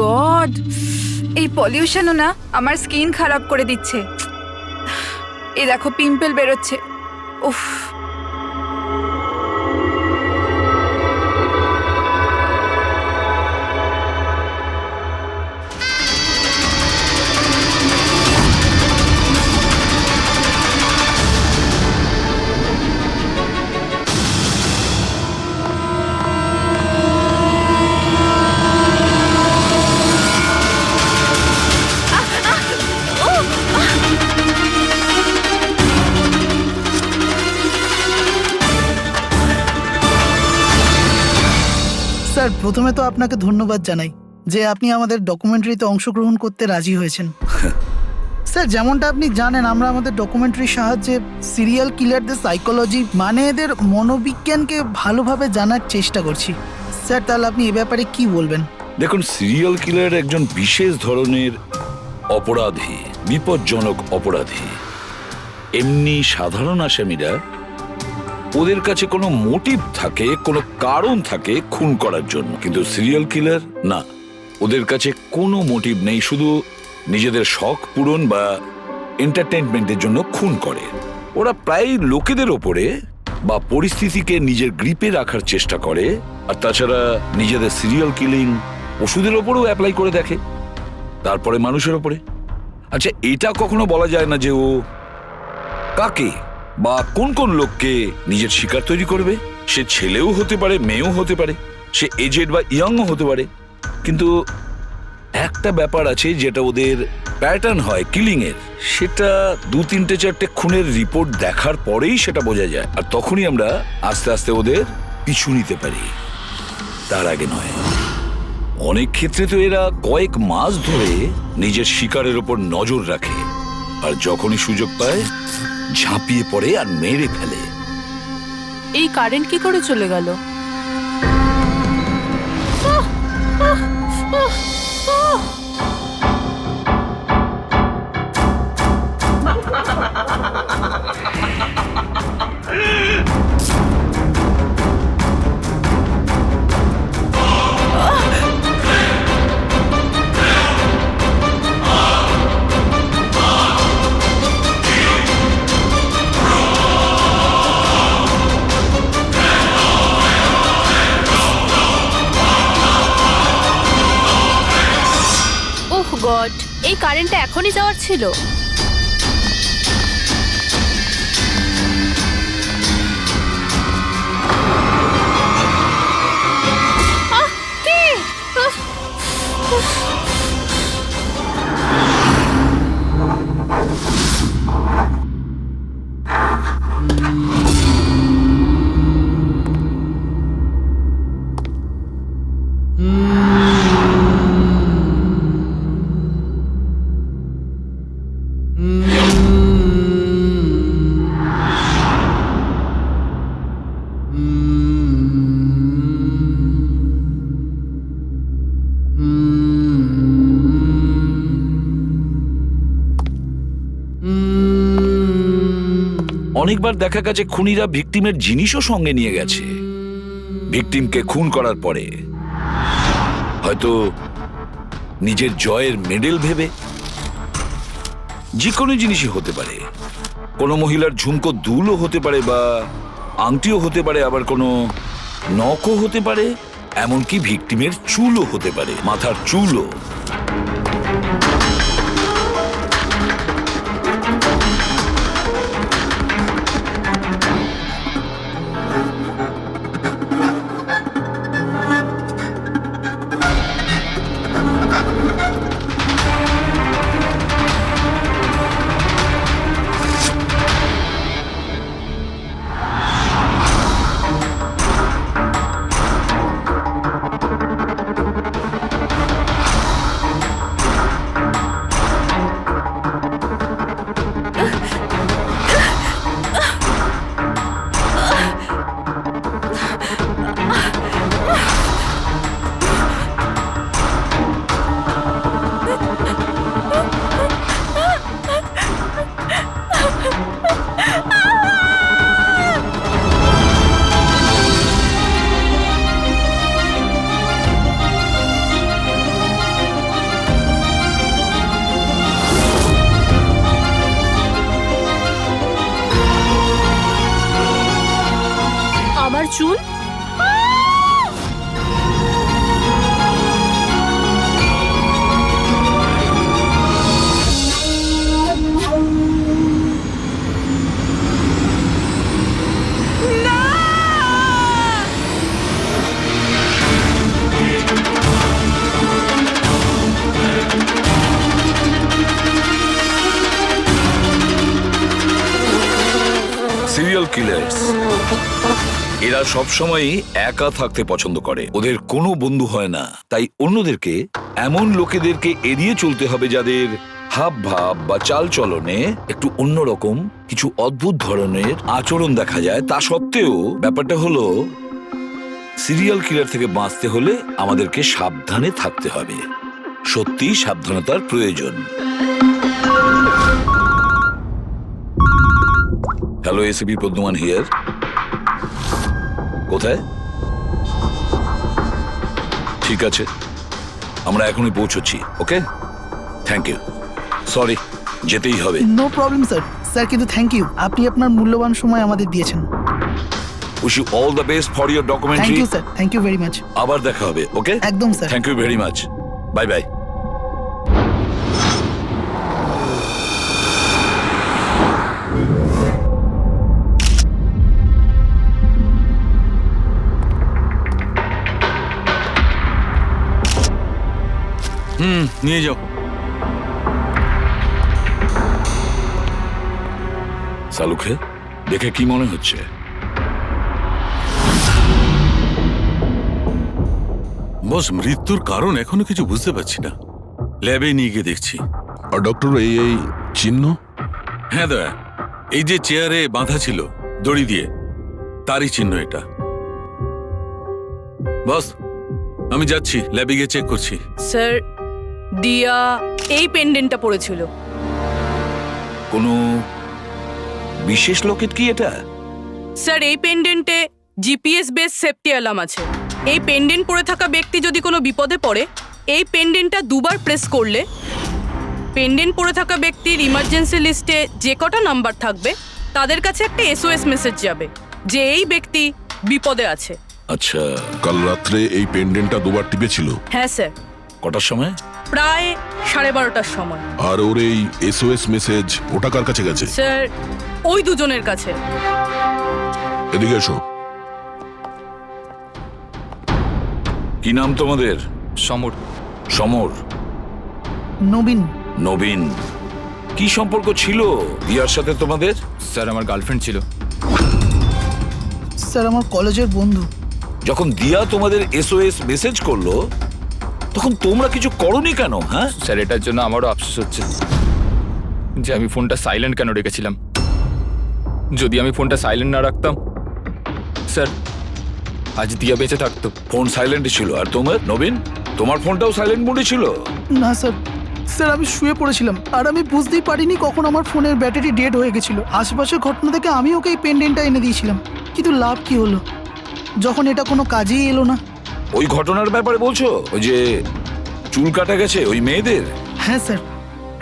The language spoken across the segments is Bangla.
গড, এই পলিউশনও না আমার স্কিন খারাপ করে দিচ্ছে। এই দেখো পিম্পল বেরোচ্ছে। উফ। স্যার, প্রথমে তো আপনাকে ধন্যবাদ জানাই যে আপনি আমাদের ডকুমেন্টারিতে অংশগ্রহণ করতে রাজি হয়েছেন। স্যার, যেমনটা আপনি জানেন, আমরা আমাদের ডকুমেন্টারির সাহায্যে সিরিয়াল কিলারদের সাইকোলজি মানে এদের মনোবিজ্ঞানকে ভালোভাবে জানার চেষ্টা করছি। স্যার, তাহলে আপনি এ ব্যাপারে কি বলবেন? দেখুন, সিরিয়াল কিলার একজন বিশেষ ধরনের অপরাধী, বিপজ্জনক অপরাধী। এমনি সাধারণ আসামিরা, ওদের কাছে কোনো মোটিভ থাকে, কোনো কারণ থাকে খুন করার জন্য, কিন্তু সিরিয়াল কিলার না, ওদের কাছে কোনো মোটিভ নেই, শুধু নিজেদের শখ পূরণ বা এন্টারটেইনমেন্টের জন্য খুন করে। ওরা প্রায় লোকেদের ওপরে বা পরিস্থিতিকে নিজের গ্রিপে রাখার চেষ্টা করে, আর তাছাড়া নিজেদের সিরিয়াল কিলিং ওষুধের ওপরেও অ্যাপ্লাই করে দেখে, তারপরে মানুষের ওপরে। আচ্ছা, এটা কখনো বলা যায় না যে ও কাকে বা কোন কোন লোককে নিজের শিকার তৈরি করবে। সে ছেলেও হতে পারে, মেয়েও হতে পারে, সে এজেড বা ইয়াংও হতে পারে। কিন্তু একটা ব্যাপার আছে যেটা ওদের প্যাটার্ন হয় কিলিং এর, সেটা 2-3-4টে খুনের রিপোর্ট দেখার পরেই সেটা বোঝা যায়, আর তখনই আমরা আস্তে আস্তে ওদের পিছু নিতে পারি, তার আগে নয়। অনেক ক্ষেত্রে তো এরা কয়েক মাস ধরে নিজের শিকারের ওপর নজর রাখে, আর যখনই সুযোগ পায় ঝাঁপিয়ে পড়ে আর মেরে ফেলে। এই কারেন্ট কি করে চলে গেল? গড, এই কারেন্টটা এখনই যাওয়ার ছিল। অনেকবার দেখা গেছে খুনিরা ভিকটিমের জিনিসও সঙ্গে নিয়ে গেছে। ভিকটিমকে খুন করার পরে হয়তো নিজের জয়ের মেডেল ভেবে, যে কোনো জিনিসই হতে পারে। কোনো মহিলার ঝুমকো দুলও হতে পারে, বা আংটিও হতে পারে, আবার কোনো নখও হতে পারে, এমনকি ভিকটিমের চুলও হতে পারে, মাথার চুলও। চুল? সিরিয়াল কিলার্স এরা সবসময়ই একা থাকতে পছন্দ করে, ওদের কোনো বন্ধু হয় না। তাই অন্যদেরকে, এমন লোকেদেরকে এড়িয়ে চলতে হবে যাদের হাব ভাব বা চাল চলনে একটু অন্যরকম কিছু অদ্ভুত ধরনের আচরণ দেখা যায়। তা সত্ত্বেও ব্যাপারটা হলো, সিরিয়াল কিলার থেকে বাঁচতে হলে আমাদেরকে সাবধানে থাকতে হবে। সত্যি সাবধানতার প্রয়োজন। Hello, ACP Padmaman here. কোথায়? ঠিক আছে, আমরা এখনই পৌঁছচ্ছি। Okay, thank you. সরি, যেতেই হবে। No problem sir. স্যার কিন্তু থ্যাংক ইউ, আপনি আপনার মূল্যবান সময় আমাদের দিয়েছেন। Wish you all the best for your thank documentary. You sir, thank you very much. আবার দেখা হবে। ওকে, একদম sir. Thank you very much. Bye bye. নিয়ে যাও। সালুখে, দেখে কি মনে হচ্ছে? বস, মৃত্যুর কারণ এখনো কিছু বুঝতে পারছি না। ল্যাবে নিয়ে গিয়ে দেখছি। আর ডক্টর, এই চিহ্ন? হ্যাঁ দয়া, এই যে চেয়ারে বাঁধা ছিল দড়ি দিয়ে, তারই চিহ্ন এটা। বস, আমি যাচ্ছি, ল্যাবে গিয়ে চেক করছি। স্যার, দিয়া এই পেন্ডেন্টটা পড়েছিল। কোনো বিশেষ লকেট কি এটা? স্যার, এই পেন্ডেন্টে জিপিএস বেস সেফটি অ্যালার্ম আছে। এই পেন্ডেন্ট পরে থাকা ব্যক্তি যদি কোনো বিপদে পড়ে, এই পেন্ডেন্টটা দুবার প্রেস করলে পেন্ডেন্ট পরে থাকা ব্যক্তির ইমার্জেন্সি লিস্টে যে কটা নাম্বার থাকবে তাদের কাছে একটা এসওএস মেসেজ যাবে যে এই ব্যক্তি বিপদে আছে। আচ্ছা, কাল রাত্রে এই পেন্ডেন্টটা দুবার টিপেছিল। হ্যাঁ স্যার, কটার সময়? প্রায় 12:30টার সময়। আর ওর এই এসওএস মেসেজ ওটা কার কাছে গেছে? স্যার, ওই দুজনের কাছে। এদিকে এসো। কি নাম তোমাদের? সমর। সমর। নবীন। নবীন। কি সম্পর্ক ছিল দিয়ার সাথে তোমাদের? স্যার, আমার গার্লফ্রেন্ড ছিল। স্যার, আমার কলেজের বন্ধু। যখন দিয়া তোমাদের এসওএস মেসেজ করলো তখন তোমরা কিছু করনি কেন? হ্যাঁ স্যার, এটার জন্য আমারও আফসোস হচ্ছে যে আমি ফোনটা সাইলেন্ট কেন রেখেছিলাম। যদি আমি ফোনটা সাইলেন্ট না রাখতাম, স্যার, আজ দিয়া বেঁচে থাকতো। ফোন সাইলেন্ট ছিল। আর তোমার নবীন, তোমার ফোনটাও সাইলেন্ট মোডে ছিল? না স্যার, স্যার আমি শুয়ে পড়েছিলাম আর আমি বুঝতেই পারিনি কখন আমার ফোনের ব্যাটারি ডেড হয়ে গেছিল। আশেপাশের ঘটনা থেকে আমি ওকে এই পেন্ডেন্টটা এনে দিয়েছিলাম, কিন্তু লাভ কি হলো যখন এটা কোনো কাজেই এলো না। ওই ঘটনার ব্যাপারে বলছো? ওই যে চুল কাটা গেছে ওই মেয়েদের? হ্যাঁ স্যার।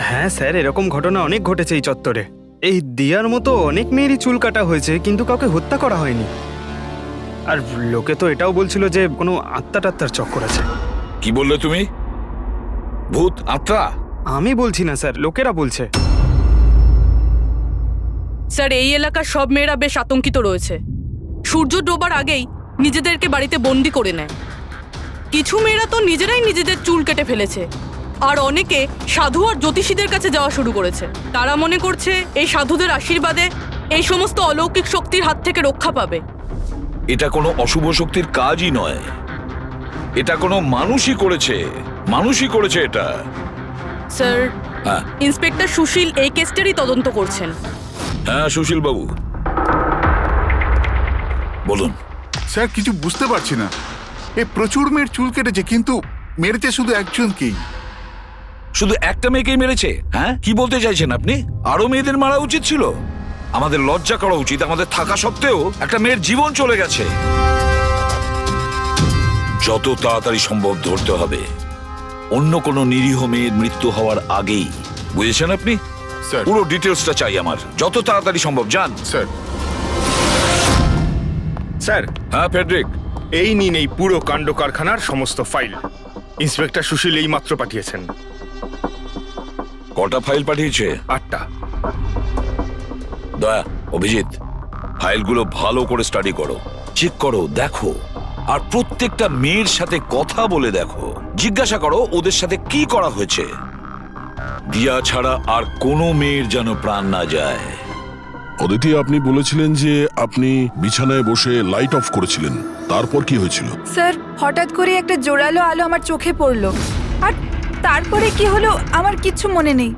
হ্যাঁ স্যার, এরকম ঘটনা অনেক ঘটেছে এই চত্বরে। এই দিয়ার মতো অনেক মেয়েরই চুল কাটা হয়েছে, কিন্তু কাউকে হত্যা করা হয়নি। আর লোকে তো এটাও বলছিল যে কোনো আত্মা টাত্মার চক্কর আছে। কি বললে তুমি? ভূত, আত্মা? আমি বলছি না স্যার, লোকেরা বলছে। স্যার, এই এলাকার সব মেয়েরা বেশ আতঙ্কিত রয়েছে। সূর্য ডোবার আগেই নিজেদেরকে বাড়িতে বন্দি করে নেয়। কিছু মেয়েরা তো নিজেরাই নিজেদের চুল কেটে ফেলেছে, আর অনেকে সাধু আর জ্যোতিষীদের কাছে যাওয়া শুরু করেছে। তারা মনে করছে এই সাধুদের আশীর্বাদে এই সমস্ত অলৌকিক শক্তির হাত থেকে রক্ষা পাবে। এটা কোনো অশুভ শক্তির কাজই নয়, এটা কোনো মানুষই করেছে। মানুষই করেছে এটা। স্যার, হ্যাঁ ইন্সপেক্টর সুশীল এই কেসটারই তদন্ত করছেন। হ্যাঁ, সুশীল বাবু বলুন। স্যার, কিছু বুঝতে পারছি না। এ প্রচুর মেয়ের চুল কেটেছে, কিন্তু মেরেছে শুধু একজনকেই। শুধু একটা মেয়েকেই মেরেছে? হ্যাঁ, কি বলতে চাইছেন আপনি? আরো মেয়েদের মারা উচিত ছিল? আমাদের লজ্জা করা উচিত। আমাদের থাকা সত্ত্বেও একটা মেয়ের জীবন চলে গেছে। যত তাড়াতাড়ি সম্ভব ধরতে হবে অন্য কোনো নিরীহ মেয়ের মৃত্যু হওয়ার আগেই। বুঝেছেন আপনি? স্যার। পুরো ডিটেলসটা চাই আমার, যত তাড়াতাড়ি সম্ভব। যান। স্যার, স্যার, হ্যাঁ ফেডরিক, এই নিন এই পুরো কাণ্ড কারখানার সমস্ত ফাইল। ইন্সপেক্টর সুশীল এই মাত্র পাঠিয়েছেন। কটা ফাইল পাঠিয়েছে? 8টা। দয়া, অভিজিৎ, ফাইলগুলো ভালো করে স্টাডি করো, চেক করো, দেখো, আর প্রত্যেকটা মেয়ের সাথে কথা বলে দেখো, জিজ্ঞাসা করো ওদের সাথে কি করা হয়েছে। দিয়া ছাড়া আর কোনো মেয়ের যেন প্রাণ না যায়। অদিতি, আপনি বলেছিলেন যে আপনি বিছানায় বসে লাইট অফ করেছিলেন, তারপর কি হয়েছিল? স্যার, হঠাৎ করে একটা জোরালো আলো আমার চোখে পড়লো, আর তারপরে কি হলো আমার কিচ্ছু মনে নেই।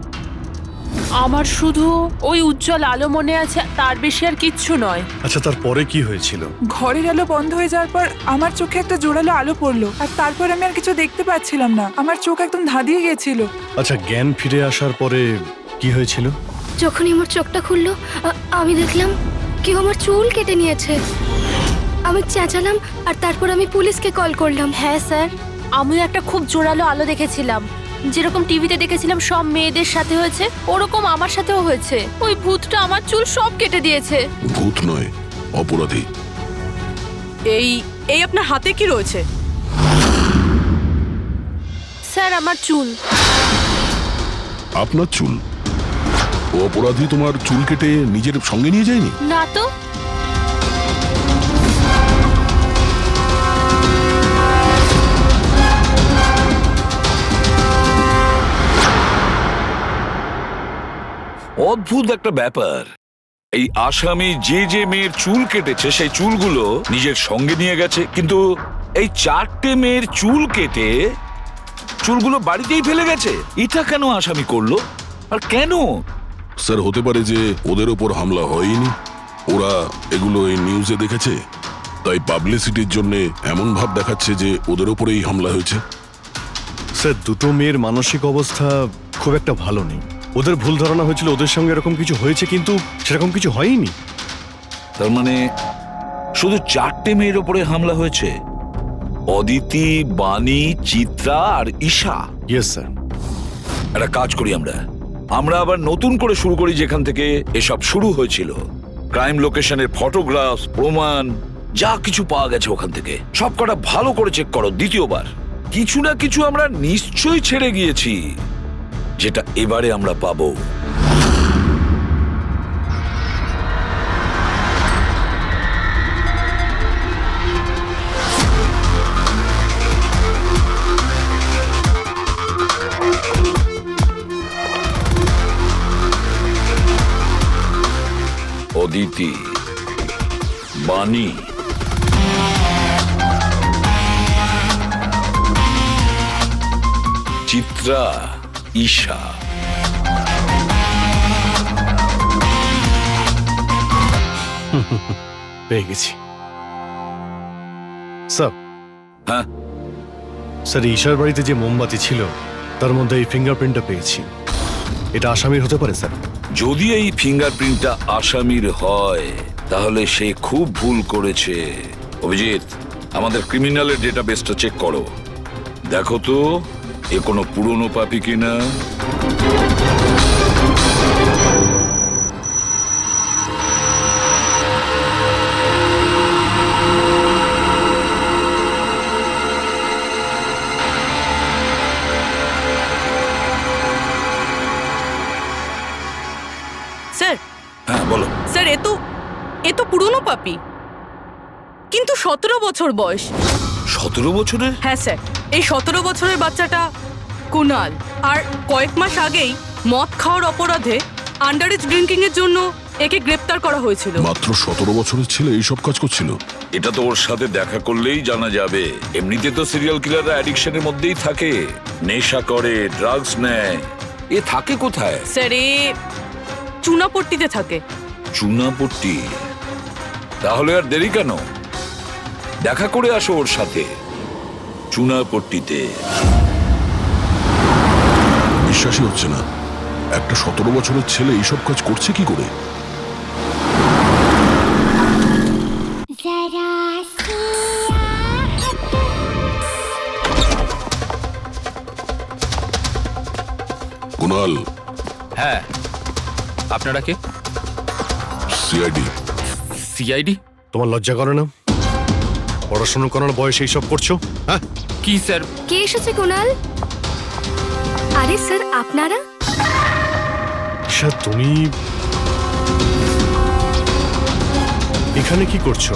আমার শুধু ওই উজ্জ্বল আলো মনে আছে, তার বেশি আর কিচ্ছু নয়। আচ্ছা, তারপরে কি হয়েছিল? ঘরের আলো বন্ধ হয়ে যাওয়ার পর আমার চোখে একটা জোরালো আলো পড়লো, আর তারপর আমি আর কিছু দেখতে পাচ্ছিলাম না। আমার চোখ একদম ধাঁধিয়ে গিয়েছিল। আচ্ছা, জ্ঞান ফিরে আসার পরে কি হয়েছিল? যখনই আমার চোখটা খুললো, আমি দেখলাম কেউ আমার চুল কেটে নিয়েছে। আমি চেঁচালাম, আর তারপর আমি পুলিশকে কল করলাম। হ্যাঁ স্যার, আমিও একটা খুব জোরালো আলো দেখেছিলাম। যেরকম টিভিতে দেখেছিলাম সব মেয়েদের সাথে হয়েছে, ওরকম আমার সাথেও হয়েছে। ওই ভূতটা আমার চুল সব কেটে দিয়েছে। ভূত নয়, অপরাধী। এই এই আপনার হাতে কি রয়েছে? স্যার, আমার চুল। আপনার চুল? ও অপরাধী তোমার চুল কেটে নিজের সঙ্গে নিয়ে যায়নি? না তো। অদ্ভুত একটা ব্যাপার, এই আসামি যে যে মেয়ের চুল কেটেছে সেই চুলগুলো নিজের সঙ্গে নিয়ে গেছে, কিন্তু এই 4টে মেয়ের চুল কেটে চুলগুলো বাড়িতেই ফেলে গেছে। এটা কেন আসামি করলো, আর কেন? স্যার, হতে পারে যে ওদের ওপর হামলা হয়নি, ওরা এগুলো এই নিউজে দেখেছে, তাই পাবলিসিটির জন্য এমন ভাব দেখাচ্ছে যে ওদের ওপরেই হামলা হয়েছে। স্যার, দুটো মেয়ের মানসিক অবস্থা খুব একটা ভালো নেই। ওদের ভুল ধারণা হয়েছিল ওদের সঙ্গে এরকম কিছু হয়েছে, কিন্তু সেরকম কিছু হয়নি। তার মানে শুধু 4টে মেয়ের ওপরে হামলা হয়েছে? অদিতি, বাণী, চিত্রা আর ঈশা। Yes sir. একটা কাজ করি, আমরা আবার নতুন করে শুরু করি যেখান থেকে এসব শুরু হয়েছিল। ক্রাইম লোকেশনের ফটোগ্রাফ, প্রমাণ, যা কিছু পাওয়া গেছে ওখান থেকে সব কটা ভালো করে চেক করো দ্বিতীয়বার। কিছু না কিছু আমরা নিশ্চয়ই ছেড়ে গিয়েছি, যেটা এবারে আমরা পাবো। অদিতি, বাণী, চিত্রা, ঈশা। পেয়ে গেছি স্যার। হ্যাঁ স্যার, ঈশার বাড়িতে যে মোমবাতি ছিল তার মধ্যে এই ফিঙ্গারপ্রিন্টটা পেয়েছি। এটা আসামির হতে পারে স্যার। যদি এই ফিঙ্গারপ্রিন্টটা আসামির হয় তাহলে সে খুব ভুল করেছে। অভিজিৎ, আমাদের ক্রিমিনালের ডেটাবেসটা চেক করো, দেখো তো এ কোনো পুরনো পাপি কিনা। স্যার। হ্যাঁ বলো। স্যার, এ তো পুরনো পাপি, কিন্তু 17 বছর বয়স। 17 বছরের? হ্যাঁ স্যার, এই 17 বছরের বাচ্চাটা কুনাল, আর কয়েক মাস আগেই মদ খাওয়ার অপরাধে আন্ডারেজ ড্রিঙ্কিং এর জন্য একে গ্রেপ্তার করা হয়েছিল। মাত্র 17 বছরের ছেলে এইসব কাজ করছিল? এটা তো ওর সাথে দেখা করলেই জানা যাবে। এমনিতে তো সিরিয়াল কিলাররা অ্যাডিকশনের মধ্যেই থাকে, নেশা করে, ড্রাগস নেয়। এ থাকে কোথায়? স্যার, এ চুনাপট্টিতে থাকে। চুনাপট্টি? তাহলে আর দেরি কেন, দেখা করে আসো ওর সাথে চুনাপট্টিতে। বিশ্বাসই হচ্ছে না, একটা 17 বছরের ছেলে এইসব কাজ করছে কি করে? কুনাল। হ্যাঁ, আপনারা কে? সিআইডি। সিআইডি? তোমার লজ্জা করে না? পড়াশোনা করার বয়সে এইসব করছো? হ্যাঁ, কি স্যার? কে এসেছে কুনাল? আরে স্যার আপনারা? স্যার তুমি এখানে কি করছো?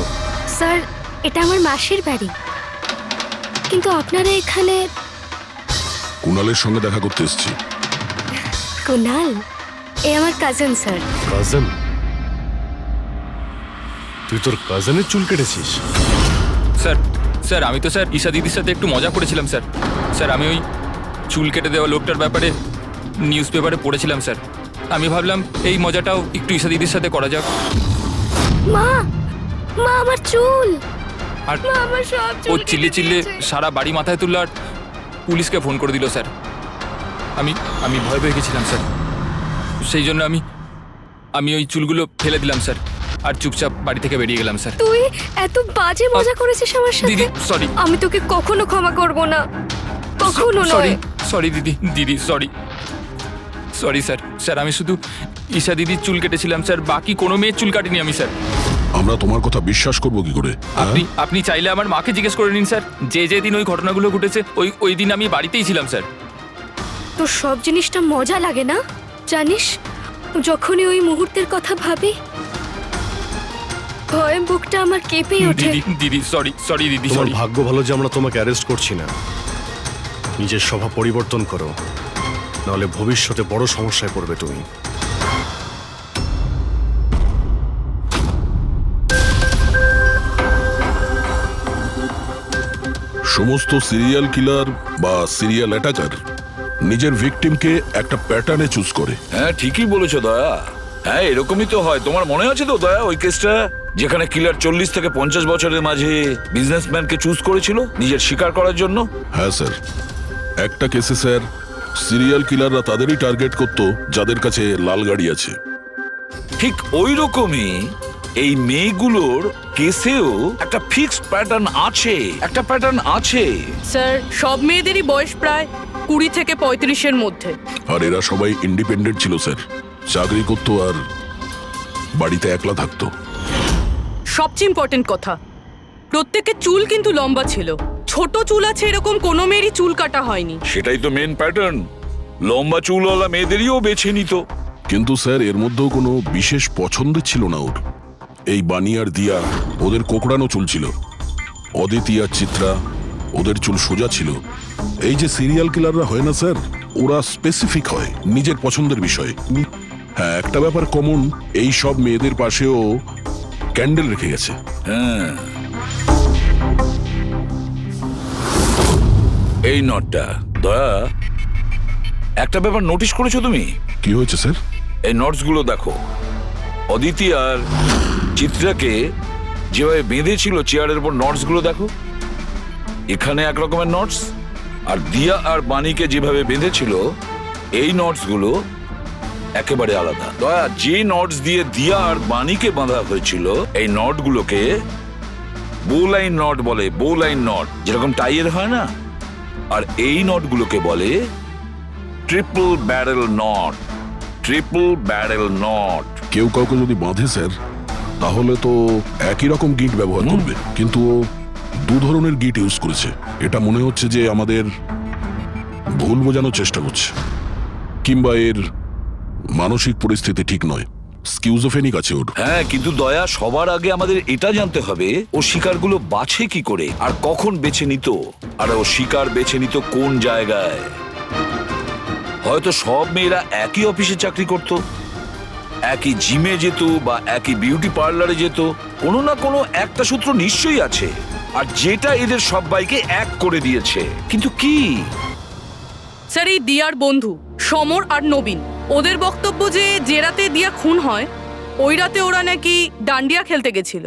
স্যার এটা আমার মাসির বাড়ি, কিন্তু আপনারা এখানে? কুণালের সঙ্গে দেখা করতে এসেছি। কুনাল এ আমার কাজিন স্যার। কাজিন? তুই তোর কাজিনের চুল কেটেছিস? স্যার স্যার আমি তো স্যার ঈশা দিদির সাথে একটু মজা করেছিলাম স্যার। স্যার আমি ওই চুল কেটে দেওয়া লোকটার ব্যাপারে নিউজ পেপারে পড়েছিলাম স্যার। আমি ভাবলাম এই মজাটাও একটু ঈশা দিদির সাথে করা যাক। মা, মা আমার চুল, আর মা আমার সব ও চুল চিল্লে কেটে চিল্লে দিয়েছে। সারা বাড়ি মাথায় তুললো আর পুলিশকে ফোন করে দিল স্যার। আমি ভয় পেয়ে গেছিলাম স্যার, সেই জন্য আমি ওই চুলগুলো ফেলে দিলাম স্যার, আর চুপচাপ বাড়ি থেকে বেরিয়ে গেলাম স্যার। তুই এত বাজে মজা করেছিস আমার সাথে। দিদি সরি। আমি তোকে কখনো ক্ষমা করব না, কখনো সরি নয়। সরি দিদি সরি সরি স্যার। স্যার আমি শুধু ঈশা দিদির চুল কেটেছিলাম স্যার, বাকি কোনো মেয়ের চুল কাটিনি আমি স্যার। আমরা তোমার কথা বিশ্বাস করবো কি করে? আপনি চাইলে আমার মাকে জিজ্ঞেস করে নিন স্যার, যে দিন ওই ঘটনাগুলো ঘটেছে ওই দিন আমি বাড়িতেই ছিলাম স্যার। তোর সব জিনিসটা মজা লাগে না জানিস? যখনই ওই মুহূর্তের কথা ভাবি ভয়ে বুকটা আমার কেঁপে ওঠে। দিদি সরি দিদি তোমার সরি। ভাগ্য ভালো যে আমরা তোমাকে অ্যারেস্ট করছি না। নিজের স্বভাব পরিবর্তন করো, নাহলে ভবিষ্যতে বড় সমস্যায় পড়বে তুমি। সমস্ত সিরিয়াল কিলার বা সিরিয়াল অ্যাটাকার নিজের ভিকটিমকে একটা প্যাটার্নে চুজ করে। হ্যাঁ ঠিকই বলেছো দয়া। হ্যাঁ এরকমই তো হয়। তোমার মনে আছে তো দয়া ওই কেসটা, যেখানে কিলার 40 থেকে 50 বছরের মাঝে বিজনেসম্যানকে চুজ করেছিল নিজের শিকার করার জন্য? হ্যাঁ স্যার, একটা কেসে স্যার সিরিয়াল কিলাররা তাদেরই টার্গেট করত যাদের কাছে লাল গাড়ি আছে। ঠিক ওই রকমই এই মেয়েগুলোর কেসেও একটা ফিক্সড প্যাটার্ন আছে। স্যার সব মেয়েদেরই বয়স প্রায় 20 থেকে 35-এর মধ্যে। আর এরা সবাই ইন্ডিপেন্ডেন্ট ছিল স্যার, চাকরি করতো আর বাড়িতে একলা থাকতো। সবচেয়ে ইম্পর্টেন্ট কথা, প্রত্যেকের চুল কিন্তু লম্বা ছিল। ছোট চুল আছে এরকম কোনো মেয়েরই চুল কাটা হয়নি। সেটাই তো মেন প্যাটার্ন, লম্বা চুলওয়ালা মেয়েদেরইও বেছে নিত। কিন্তু স্যার এর মধ্যেও কোনো বিশেষ পছন্দের ছিল না ওর। এই বানি আর দিয়া ওদের কোকড়ানো চুল ছিল, অদিতি আর চিত্রা ওদের চুল সোজা ছিল। এই যে সিরিয়াল কিলাররা হয় না স্যার, ওরা স্পেসিফিক হয় নিজের পছন্দের বিষয়ে। হ্যাঁ একটা ব্যাপার কমন, এই সব মেয়েদের পাশেও ক্যান্ডেল রেখে গেছে। হ্যাঁ এই নটটা দয়া, একটা ব্যাপার নোটিস করেছো তুমি? কি হয়েছে স্যার? এই নোটস গুলো দেখো, অদিতি আর চিত্রাকে যেভাবে বেঁধেছিল চেয়ারের উপর, নোটস গুলো দেখো। এখানে এক রকমের নোটস, আর দিয়া আর বাণীকে যেভাবে বেঁধেছিল এই নোটস গুলো একেবারে আলাদা। দয়া, যে নোটস দিয়ে দিয়া আর বাণীকে বাঁধা হয়েছিল এই নট গুলোকে বোলাইন নট বলে। বোলাইন নট যেরকম টাইয়ের হয় না, আর এই নট গুলোকে বলে triple barrel not. Triple barrel not. কেউ কাউকে যদি বাঁধে স্যার, তাহলে তো একই রকম গিট ব্যবহার করবে, কিন্তু ও দু ধরনের গিট ইউজ করেছে। এটা মনে হচ্ছে যে আমাদের ভুল বোঝানোর চেষ্টা করছে, কিংবা এর মানসিক পরিস্থিতি ঠিক নয়, স্কিউজোফেনিক আছে ওর। হ্যাঁ কিন্তু দয়া, সবার আগে আমাদের এটা জানতে হবে ও শিকারগুলো বাছে কি করে আর কখন বেছে নিত, আর ও শিকার বেছে নিত কোন জায়গায়। হয়তো সব মেয়েরা একই অফিসে চাকরি করত, একই জিমে যেত বা একই বিউটি পার্লারে যেত। কোনো না কোনো একটা সূত্র নিশ্চয়ই আছে, আর যেটা এদের সবাইকে এক করে দিয়েছে। কিন্তু কি? স্যার এই দিয়ার বন্ধু সমর আর নবীন, ওদের বক্তব্য যে রাতে দিয়া খুন হয় ওই রাতে ওরা নাকি ডান্ডিয়া খেলতে গেছিল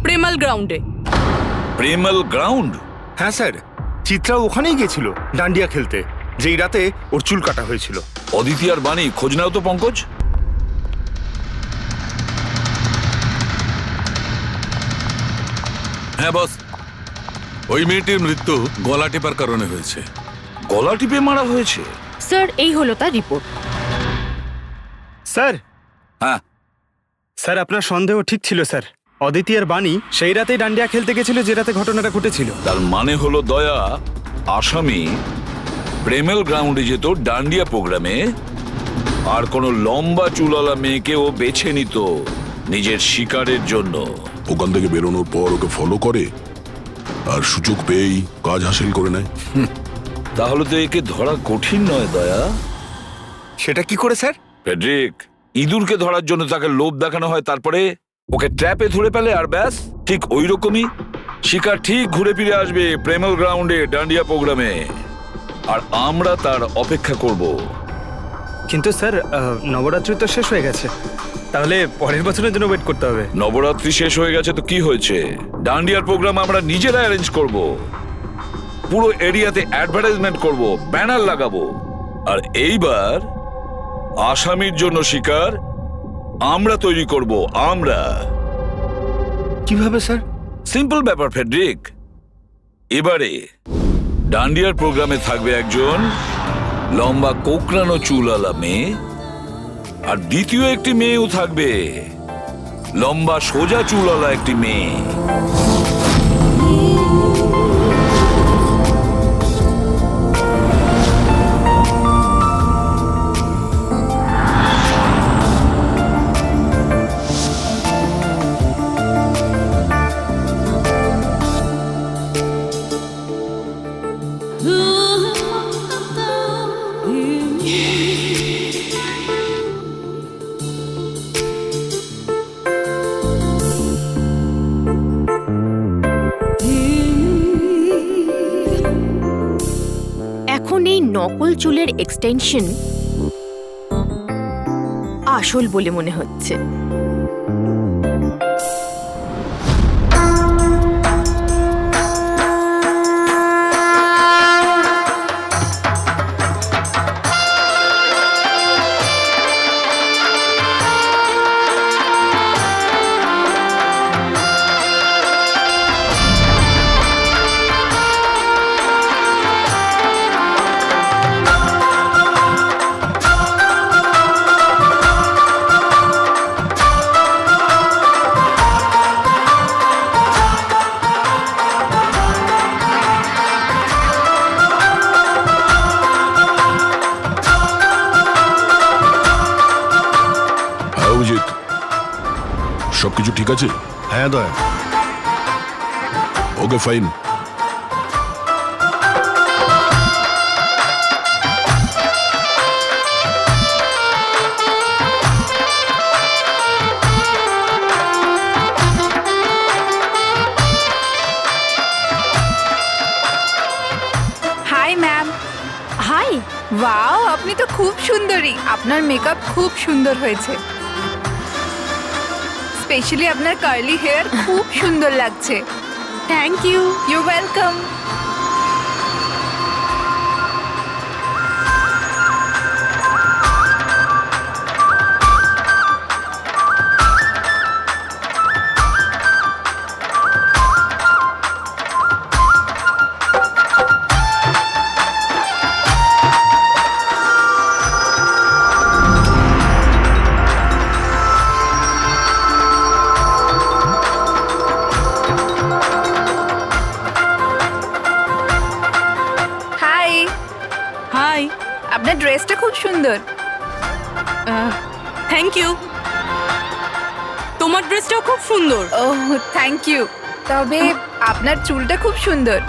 প্রেমাল গ্রাউন্ডে। প্রেমাল গ্রাউন্ড? হ্যাঁ স্যার, চিত্রা ওখানেই গেছিল ডান্ডিয়া খেলতে, যেই রাতে ওর চুল কাটা হয়েছিল। অদিতি আর বাণী খোঁজ নাও তো পঙ্কজ। হ্যাঁ বস, ওই মেয়েটির মৃত্যু গলা টিপার কারণে হয়েছে। গলা টিপে মারা হয়েছে? স্যার এই হলো তার রিপোর্ট। স্যার, হ্যাঁ স্যার আপনার সন্দেহ ঠিক ছিল স্যার। অদিতি আর বাণী সেই রাতেই ডান্ডিয়া খেলতে গেছিল যে রাতে ঘটনাটা ঘটেছিল। তার মানে হলো দয়া, আসামি প্রেমেল গ্রাউন্ডে যেত ডান্ডিয়া প্রোগ্রামে, আর কোনো লম্বা চুলালা মেয়েকে ও বেছে নিত নিজের শিকারের জন্য। ওখান থেকে বেরোনোর পর ওকে ফলো করে আর সুযোগ পেয়েই কাজ হাসিল করে নেয়। তাহলে তো একে ধরা কঠিন নয় দয়া। সেটা কি করে স্যার? ফেডরিক, ইঁদুরকে ধরার জন্য তাকে লোভ দেখানো হয়, তারপরে ওকে ট্র্যাপে ধরে ফেলে, আর ব্যাস ঠিক ওই রকমই শিকার ঠিক ঘুরে ফিরে আসবে প্রেমেল গ্রাউন্ডে ডান্ডিয়া প্রোগ্রামে, আর আমরা তার অপেক্ষা করব। কিন্তু স্যার নবরাত্রি তো শেষ হয়ে গেছে, তাহলে পরের বছরের জন্য ওয়েট করতে হবে। নবরাত্রি শেষ হয়ে গেছে তো কি হয়েছে, ডান্ডিয়ার প্রোগ্রাম আমরা নিজেরা অ্যারেঞ্জ করব, পুরো এরিয়াতে অ্যাডভার্টাইজমেন্ট করব, ব্যানার লাগাবো, আর এইবার আসামির জন্য শিকার আমরা তৈরি করব। আমরা কিভাবে স্যার? সিম্পল ব্যাপার ফেডরিক। এবারে ডান্ডিয়ার প্রোগ্রামে থাকবে একজন লম্বা কোকড়ানো চুলালা মেয়ে, আর দ্বিতীয় একটি মেয়েও থাকবে, লম্বা সোজা চুলালা একটি মেয়ে। এখন এই নকল চুলের এক্সটেনশন আসল বলে মনে হচ্ছে। সবকিছু ঠিক আছে? হ্যাঁ দয়া। Okay fine. Hi ma'am. Hi. Wow, আপনি তো খুব সুন্দরী। আপনার মেকআপ খুব সুন্দর হয়েছে, স্পেশালি আপনার কার্লি হেয়ার খুব সুন্দর লাগছে। Thank you. You welcome. Hi. আপনার ড্রেসটা খুব সুন্দর। Thank you. তোমার ড্রেসটাও খুব সুন্দর। Oh thank you. তবে আপনার চুলটা খুব সুন্দর।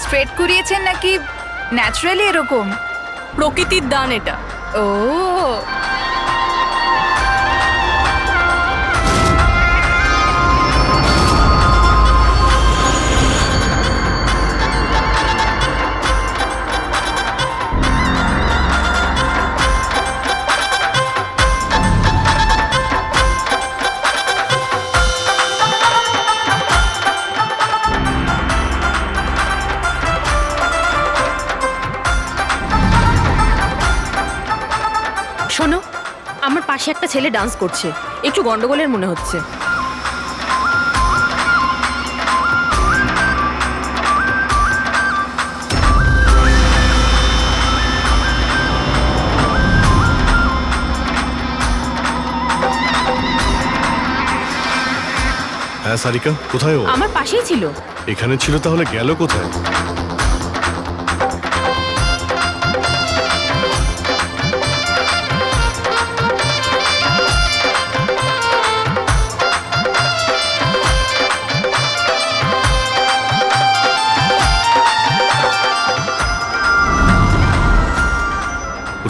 স্ট্রেট করিয়েছেন নাকি ন্যাচারালি এরকম? প্রকৃতির দান এটা। ও শোনো, আমার পাশে একটা ছেলে ডান্স করছে, একটু গন্ডগোলের মনে হচ্ছে। হ্যাঁ সারিকা, কোথায় ও? আমার পাশেই ছিল। এখানে ছিল, তাহলে গেল কোথায়?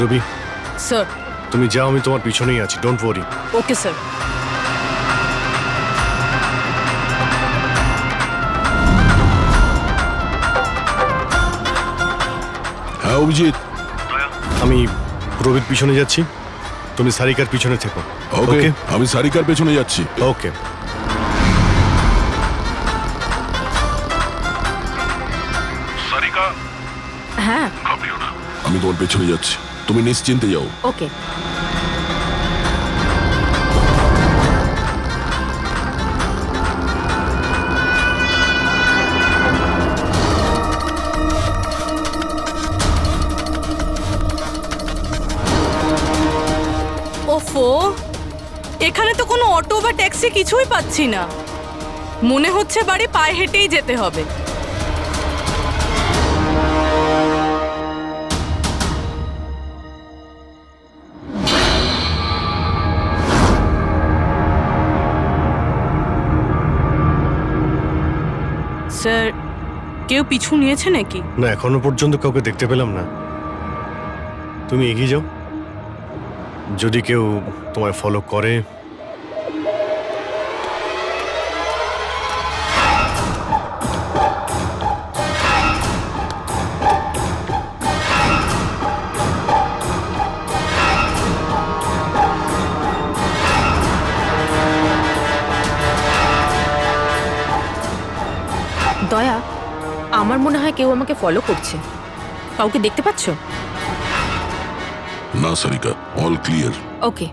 রবি, স্যার। তুমি যাও, আমি তোমার পিছনেই আছি, ডোন্ট ওয়ারি। Okay sir. হ্যাঁ অভিজিৎ, আমি রবির পিছনে যাচ্ছি, তুমি সারিকার পিছনে থেকো। ওকে, আমি সারিকার পেছনে যাচ্ছি। ওকে। সারিকা, হ্যাঁ ঘাবড়িও না, আমি তোমার পেছনে যাচ্ছি, তুমি নিশ্চিন্তে যাও। ওকে। ওফো, এখানে তো কোনো অটো বা ট্যাক্সি কিছুই পাচ্ছি না। মনে হচ্ছে বাড়ি পায়ে হেঁটেই যেতে হবে। স্যার, কেউ পিছু নিয়েছে নাকি? না, এখনো পর্যন্ত কাউকে দেখতে পেলাম না। তুমি এগিয়ে যাও, যদি কেউ তোমায় ফলো করে। দয়া, আমার মনে হয় কেউ আমাকে ফলো করছে। কাউকে দেখতে পাচ্ছ? না সারিকা, অল ক্লিয়ার। ওকে।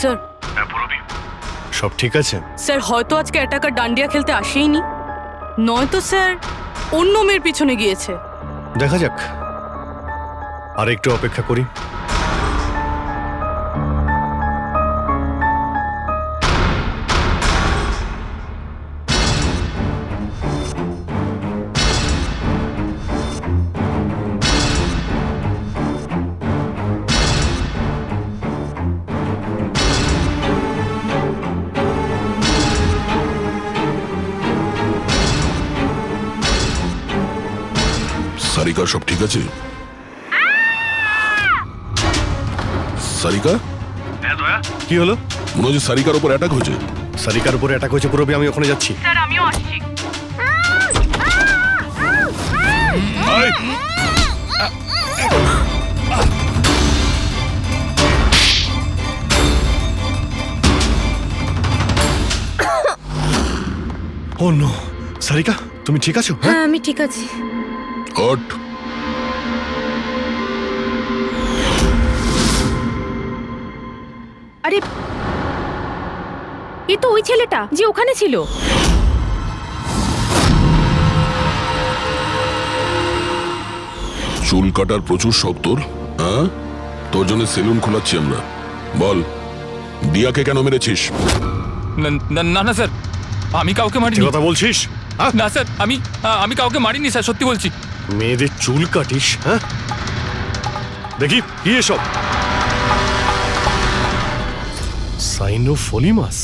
স্যার। সব ঠিক আছে? স্যার, হয়তো আজকে অ্যাটাকার ডান্ডিয়া খেলতে আসেইনি, নয়তো স্যার অন্য মেয়ের পিছনে গিয়েছে। দেখা যাক, আর একটু অপেক্ষা করি। সারিকা, সব ঠিক আছে? সারিকা, কি হলো? মনে হচ্ছে সারিকার উপর অ্যাটাক হয়েছে। সারিকার উপরে অ্যাটাক হয়েছে পুরবি, আমি ওখানে যাচ্ছি। স্যার, আমিও আসছি। ও নো, সারিকা তুমি ঠিক আছো? হ্যাঁ আমি ঠিক আছি। হট। আরে, এ তো ওই ছেলেটা যে ওখানে ছিল। চুল কাটার প্রচুর শখ তোর, হ্যাঁ? তোর জন্য সেলুন খোলাচ্ছি আমরা। বল, দিয়াকে কেন মেরেছিস? না না না স্যার, আমি কাউকে মারিনি। কথা বলছিস? না স্যার, আমি কাউকে মারিনি স্যার, সত্যি বলছি। মেয়েদের চুল কাটিস? হ্যাঁ, দেখি কি এসব। সাইনোফোলিমাস।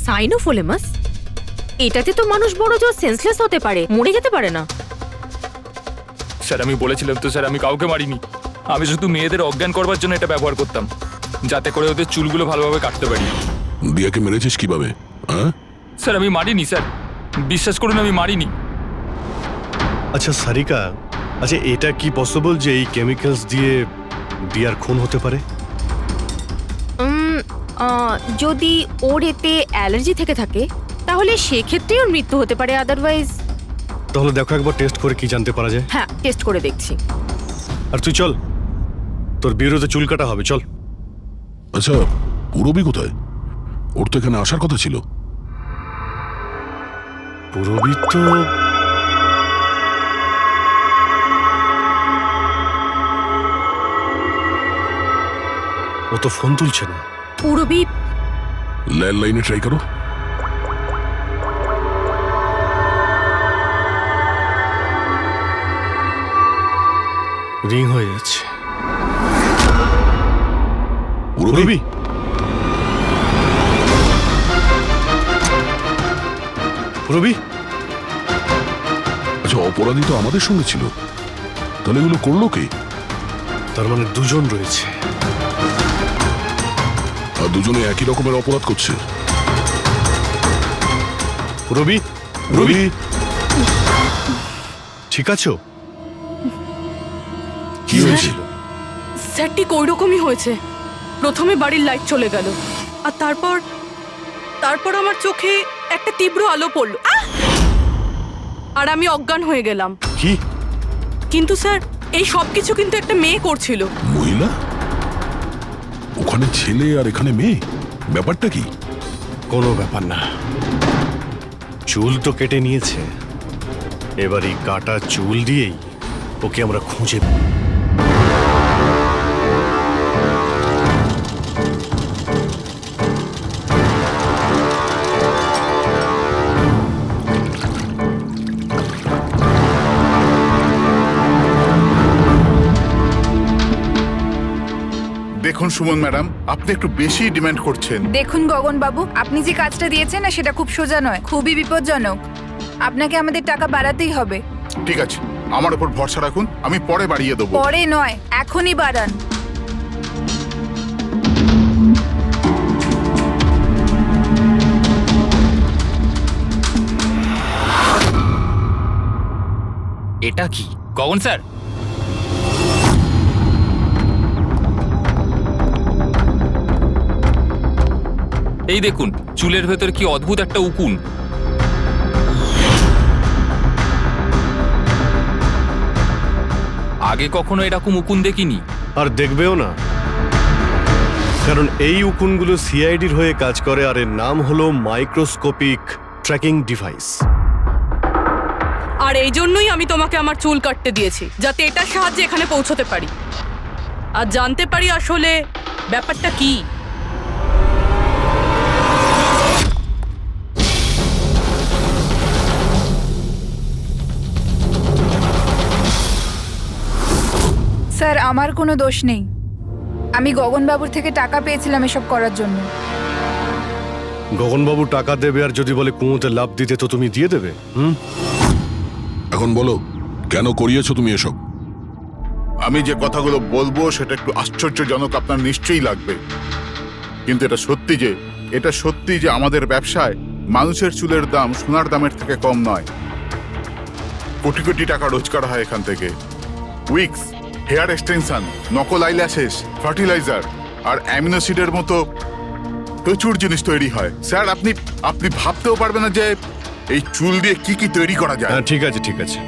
সাইনোফোলেমাস? এটাতে তো মানুষ বড় জোর সেন্সলেস হতে পারে, মরে যেতে পারে না। স্যার, আমি বলেছিলাম তো স্যার, আমি কাউকে মারিনি। আমি শুধু মেয়েদের অজ্ঞান করবার জন্য এটা ব্যবহার করতাম, যাতে করে ওদের চুলগুলো ভালোভাবে কাটতে পারি। দিয়াকে মেরেছিস কিভাবে? হ্যাঁ স্যার, আমি মারিনি স্যার, বিশ্বাস করুন, আমি মারিনি। আচ্ছা সারিকা, আচ্ছা এটা কি পসিবল যে এই কেমিক্যালস দিয়ে দিয়ার খুন হতে পারে? যদি ওর এতে অ্যালার্জি থেকে থাকে তাহলে সেক্ষেত্রে ওর মৃত্যু হতে পারে, আদারওয়াইজ। তাহলে দেখো একবার টেস্ট করে কি জানতে পারা যায়। হ্যাঁ, টেস্ট করে দেখছি। আর তুই চল, তোর বিরুদ্ধে চুল কাটা হবে, চল। আচ্ছা, পুরবী কোথায়? ওর তো এখানে আসার কথা ছিল। পুরবী তো ও তো ফোন তুলছে না। পুরবী ল্যান্ডলাইনে ট্রাই করো। রিং হয়ে যাচ্ছে। পুরবী, পুরবী, আচ্ছা অপরাধী তো আমাদের সঙ্গে ছিল, তাহলে এগুলো করলো কে? তার মানে দুজন রয়েছে, আর দুজনে একই রকমের অপরাধ করছে। পুরবী, পুরবী, ঠিক আছো? কি হয়েছিল? স্যার ঠিক ওই রকমই হয়েছে। প্রথমে বাড়ির লাইট চলে গেল, আর তারপর আমার চোখে একটা তীব্র আলো পড়লো, আর আমি অজ্ঞান হয়ে গেলাম। কি? কিন্তু স্যার এই সব কিছু কিন্তু একটা মেয়ে করছিল। মহিলা? ওখানে ছেলে আর এখানে মেয়ে, ব্যাপারটা কি? কোনো ব্যাপার না, চুল তো কেটে নিয়েছে, এবার এই কাটা চুল দিয়েই ওকে আমরা খুঁজে পাব। দেখুন সুমন ম্যাডাম, আপনি একটু বেশি ডিমান্ড করছেন। দেখুন গগন বাবু, আপনি যে কাজটা দিয়েছেন না সেটা খুব সোজা নয়, খুবই বিপজ্জনক। আপনাকে আমাদের টাকা বাড়াতেই হবে। ঠিক আছে, আমার উপর ভরসা রাখুন, আমি পরে বাড়িয়ে দেবো। পরে নয়, এখনই বাড়ান। এটা কি গগন স্যার? এই দেখুন, চুলের ভেতর কি অদ্ভুত একটা উকুন। আগে কখনো এরকম উকুন দেখিনি। আর দেখবেও না, কারণ এই উকুনগুলো সিআইডির হয়ে কাজ করে, আর এর নাম হলো মাইক্রোস্কোপিক ট্র্যাকিং ডিভাইস। আর এই জন্যই আমি তোমাকে আমার চুল কাটতে দিয়েছি, যাতে এটার সাহায্যে এখানে পৌঁছতে পারি আর জানতে পারি আসলে ব্যাপারটা কি। স্যার আমার কোনো দোষ নেই, আমি গগনবাবুর থেকে টাকা পেয়েছিলাম এসব করার জন্য। গগনবাবু টাকা দেবে, আর যদি বলে কুঁয়োতে লাভ দিতে তো তুমি দিয়ে দেবে? এখন বলো, কেন করিয়েছো তুমি এসব? আমি যে কথাগুলো বলবো সেটা একটু আশ্চর্যজনক আপনার নিশ্চয়ই লাগবে, কিন্তু এটা সত্যি যে আমাদের ব্যবসায় মানুষের চুলের দাম সোনার দামের থেকে কম নয়। কোটি কোটি টাকা রোজগার হয় এখান থেকে। উইক্স, হেয়ার এক্সটেনশন, নকল আইল্যাশেস, ফার্টিলাইজার আর অ্যামিনোসিডের মতো প্রচুর জিনিস তৈরি হয়। স্যার আপনি ভাবতেও পারবেন না যে এই চুল দিয়ে কি কি তৈরি করা যায়। হ্যাঁ ঠিক আছে, ঠিক আছে,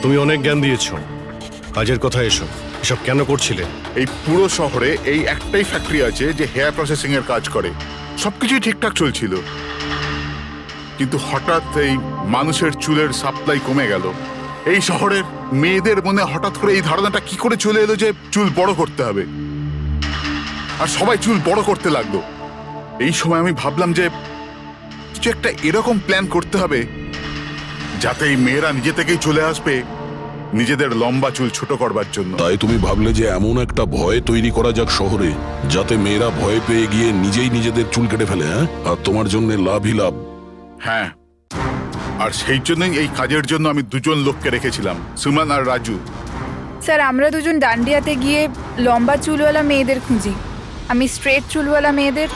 তুমি অনেক জ্ঞান দিয়েছো, কাজের কথা এসো। এসব কেন করছিলে? এই পুরো শহরে এই একটাই ফ্যাক্টরি আছে যে হেয়ার প্রসেসিং এর কাজ করে, সবকিছুই ঠিকঠাক চলছিল, কিন্তু হঠাৎ এই মানুষের চুলের সাপ্লাই কমে গেল। এই শহরের মেয়েদের মনে হঠাৎ করে এই ধারণাটা কি করে চলে এলো যে চুল বড় করতে হবে, আর সবাই চুল বড় করতে লাগলো। এই সময় আমি ভাবলাম যে কিছু একটা এরকম প্ল্যান করতে হবে যাতে এই মেয়েরা নিজে থেকেই চলে আসবে নিজেদের লম্বা চুল ছোট করবার জন্য। তাই তুমি ভাবলে যে এমন একটা ভয় তৈরি করা যাক শহরে, যাতে মেয়েরা ভয় পেয়ে গিয়ে নিজেই নিজেদের চুল কেটে ফেলে, হ্যাঁ? আর তোমার জন্য লাভই লাভ। হ্যাঁ, আর সেই জন্যই এই কাজের জন্য আমি দুজন লোককে রেখেছিলাম, সুমন আর রাজু। স্যার আমরা দুজন ডান্ডিয়াতে গিয়ে লম্বা চুলওয়ালা মেয়েদের খুঁজি, আমি স্ট্রেট চুলওয়ালা মেয়েদের,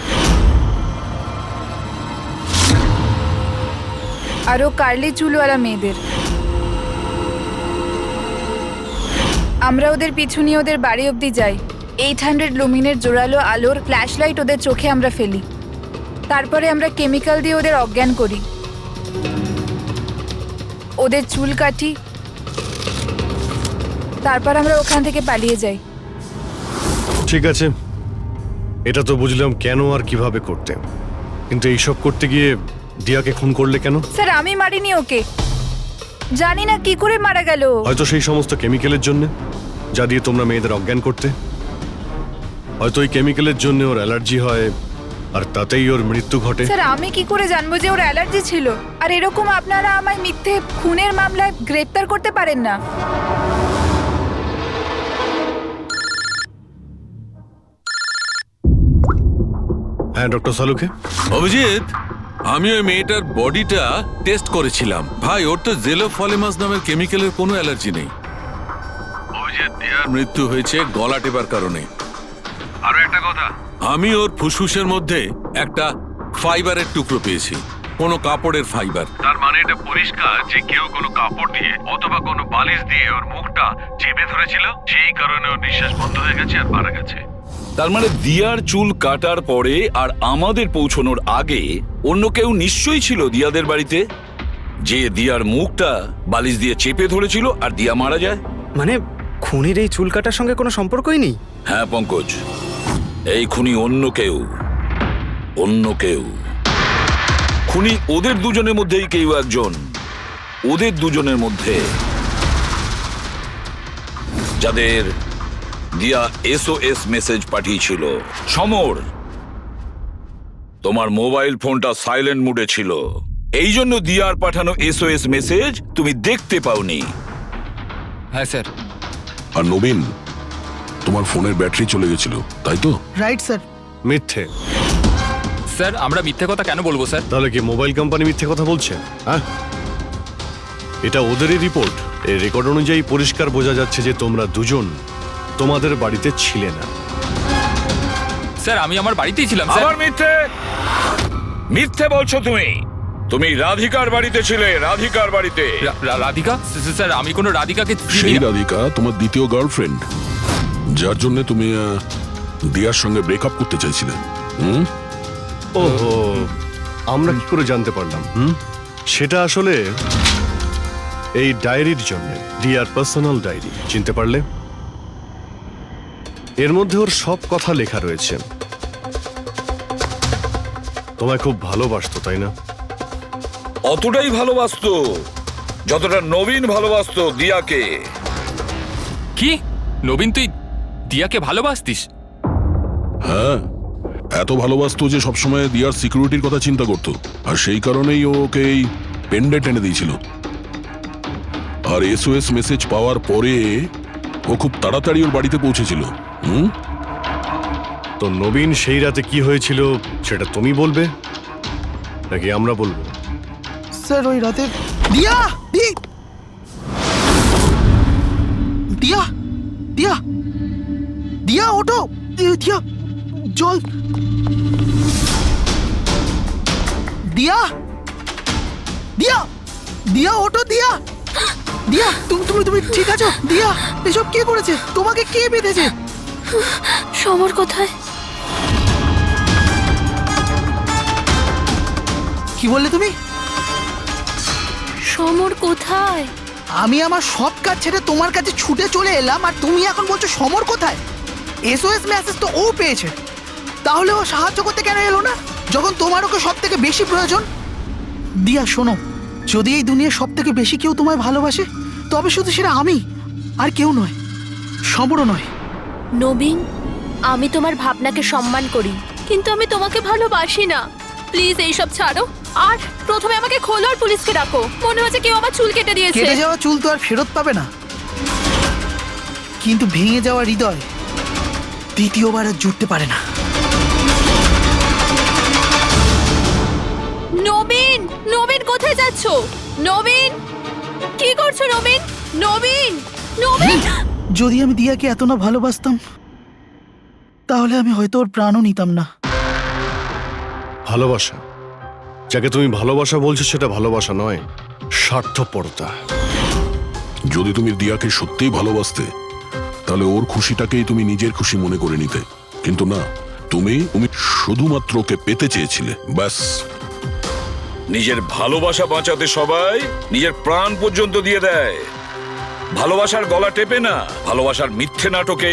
আরও কার্লি চুলওয়ালা মেয়েদের। আমরা ওদের পিছু নিয়ে ওদের বাড়ি অবধি যাই। 800 লুমিনের জোরালো আলোর ফ্ল্যাশ লাইট ওদের চোখে আমরা ফেলি, তারপরে আমরা কেমিক্যাল দিয়ে ওদের অজ্ঞান করি, ওদের চুল কাটি, তারপর আমরা ওখান থেকে পালিয়ে যাই। ঠিক আছে, এটা তো বুঝলাম কেন আর কিভাবে করতে, কিন্তু এইসব করতে গিয়ে দিয়াকে খুন করলে কেন? স্যার আমি মারিনি ওকে, জানি না কি করে মারা গেল। হয়তো সেই সমস্ত কেমিক্যালের জন্য যা দিয়ে তোমরা মেয়েদের অজ্ঞান করতে। হয়তো ওই কেমিক্যালের জন্য ওর অ্যালার্জি হয় আর তাতেই ওর মৃত্যু ঘটে। স্যার আমি কি করে জানবো যে ওর অ্যালার্জি ছিল? আর এরকম আপনারা আমায় মিথ্যে খুনের মামলায় গ্রেপ্তার করতে পারেন না। হ্যাঁ ডক্টর সালুকে। অভিজিৎ, আমি ওই মেয়েটার বডিটা টেস্ট করেছিলাম। ভাই, ওর তো জেলোফলেমাস নামের কেমিক্যালের কোনো অ্যালার্জি নেই। অভিজিৎ, দিয়ার মৃত্যু হয়েছে গলা টেপার কারণে। আরো একটা কথা, আমি ওর ফুসফুসের মধ্যে একটা ফাইবারের টুকরো পেয়েছি, কোনো কাপড়ের ফাইবার। তার মানে এটা পরিষ্কার যে কেউ কোনো কাপড় দিয়ে অথবা কোনো বালিশ দিয়ে ওর মুখটা চেপে ধরেছিল, সেই কারণে ওর নিঃশ্বাস বন্ধ হয়ে গেছে আর মারা গেছে। তার মানে দিয়ার চুল কাটার পরে আর আমাদের পৌঁছানোর আগে অন্য কেউ নিশ্চয়ই ছিল দিয়াদের বাড়িতে, যে দিয়ার মুখটা বালিশ দিয়ে চেপে ধরেছিল আর দিয়া মারা যায়। মানে খুনির এই চুল কাটার সঙ্গে কোনো সম্পর্কই নেই? হ্যাঁ পঙ্কজ, এই খুনি অন্য কেউ, অন্য কেউ। খুনি ওদের দুজনের মধ্যেই কেউ একজন, ওদের দুজনের মধ্যে যাদের দিয়া SOS মেসেজ পাঠিয়েছিল। সমর, তোমার মোবাইল ফোনটা সাইলেন্ট মুডে ছিল, এই জন্য দিয়ার পাঠানো SOS মেসেজ তুমি দেখতে পাওনি। হ্যাঁ স্যার। আর নবীন, তোমার ফোনের ব্যাটারি চলে গেছিল, তাই তো? Right sir. মিথ্যে। স্যার আমরা মিথ্যে কথা কেন বলবো স্যার? তাহলে কি মোবাইল কোম্পানি মিথ্যে কথা বলছে? হ্যাঁ, এটা ওদেরই রিপোর্ট। এই রেকর্ড অনুযায়ী পরিষ্কার বোঝা যাচ্ছে যে তোমরা দুজন তোমাদের বাড়িতে ছিলে না। স্যার আমি আমার বাড়িতেই ছিলাম স্যার। আবার মিথ্যে, মিথ্যে বলছো তুমি। তুমি রাধিকার বাড়িতে ছিলে, রাধিকার বাড়িতে। রাধিকা? স্যার আমি কোনো রাধিকাকে সেই রাধিকা তোমার দ্বিতীয় গার্লফ্রেন্ড, যার জন্য তুমি দিয়ার সঙ্গে ব্রেকআপ করতে চাইছিলে। ওহো, আমরা কি করে জানতে পারলাম? সেটা আসলে এই ডায়েরির জন্য, দিয়ার পার্সোনাল ডায়েরি। চিনতে পারলে? এর মধ্যে ওর সব কথা লেখা রয়েছে। তোমায় খুব ভালোবাসতো, তাই না? অতটাই ভালোবাসতো যতটা নবীন ভালোবাসতো দিয়াকে। কি? নবীন তুই দিয়াকে ভালোবাসতিস? হ্যাঁ, এত ভালোবাসতো যে সবসময় দিয়ার সিকিউরিটির কথা চিন্তা করতো, আর সেই কারণেই ও ওকে এই পেন্ডেন্ট এনে দিয়েছিল। আর SOS মেসেজ পাওয়ার পরে ও খুব তাড়াতাড়ি ওর বাড়িতে পৌঁছেছিল। তো নবীন সেই রাতে কি হয়েছিল সেটা তুমি বলবে নাকি আমরা বলবো? স্যার ওই রাতে দিয়া দিয়া দিয়া দিয়া ওঠো, দিয়া জল, দিয়া দিয়া দিয়া ওঠো, দিয়া দিয়া তুমি তুমি তুমি ঠিক আছো? দিয়া, এসব কে করেছে? তোমাকে কে বেঁধেছে? সমর কোথায়? কি বললে তুমি? সমর কোথায়? আমি আমার সব কাজ ছেড়ে তোমার কাছে ছুটে চলে এলাম, আর তুমি এখন বলছো সমর কোথায়? SOS মেসেজ তো ও পেয়েছে, তাহলে ও সাহায্য করতে কেন এলো না যখন তোমার ওকে সব থেকে বেশি প্রয়োজন? দিয়া শোনো, যদি এই দুনিয়ার সব থেকে বেশি কেউ তোমায় ভালোবাসে, তবে শুধু সেটা আমি, আর কেউ নয়, সমরও নয়। নবীন, আমি তোমার ভাবনাকে সম্মান করি, কিন্তু আমি তোমাকে ভালোবাসি না। প্লিজ এইসব ছাড়ো, আর প্রথমে আমাকে খোলো আর পুলিশকে ডাকো। মনে হচ্ছে কেউ আমার চুল কেটে দিয়েছে। কেটে যাওয়া চুল তো আর ফেরত পাবে না, কিন্তু ভেঙে যাওয়া হৃদয় দ্বিতীয়বার আর জুড়তে পারে না। নবীন, নবীন কোথায় যাচ্ছ? নবীন, কি করছো নবীন? নবীন, নবীন! যদি আমি দিয়াকে এত না ভালোবাসতাম, তাহলে আমি হয়তো ওর প্রাণও নিতাম না। ভালোবাসা, যাকে তুমি ভালোবাসা বলছো সেটা ভালোবাসা নয়, স্বার্থপরতা। যদি তুমি দিয়াকে সত্যিই ভালোবাসতে, তাহলে ওর খুশিটাকেই তুমি নিজের খুশি মনে করে নিতে, কিন্তু না, তুমি শুধুমাত্র ওকে পেতে চেয়েছিলে, ব্যাস। নিজের ভালোবাসা বাঁচাতে সবাই নিজের প্রাণ পর্যন্ত দিয়ে দেয়। ভালোবাসার গলা টেপে না, ভালোবাসার মিথ্যে নাটকে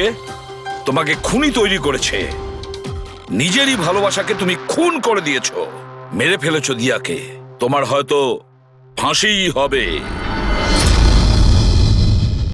তোমাকে খুনি তৈরি করেছে। নিজেরই ভালোবাসাকে তুমি খুন করে দিয়েছো, মেরে ফেলেছো দিয়াকে। তোমার হয়তো ফাঁসিই হবে।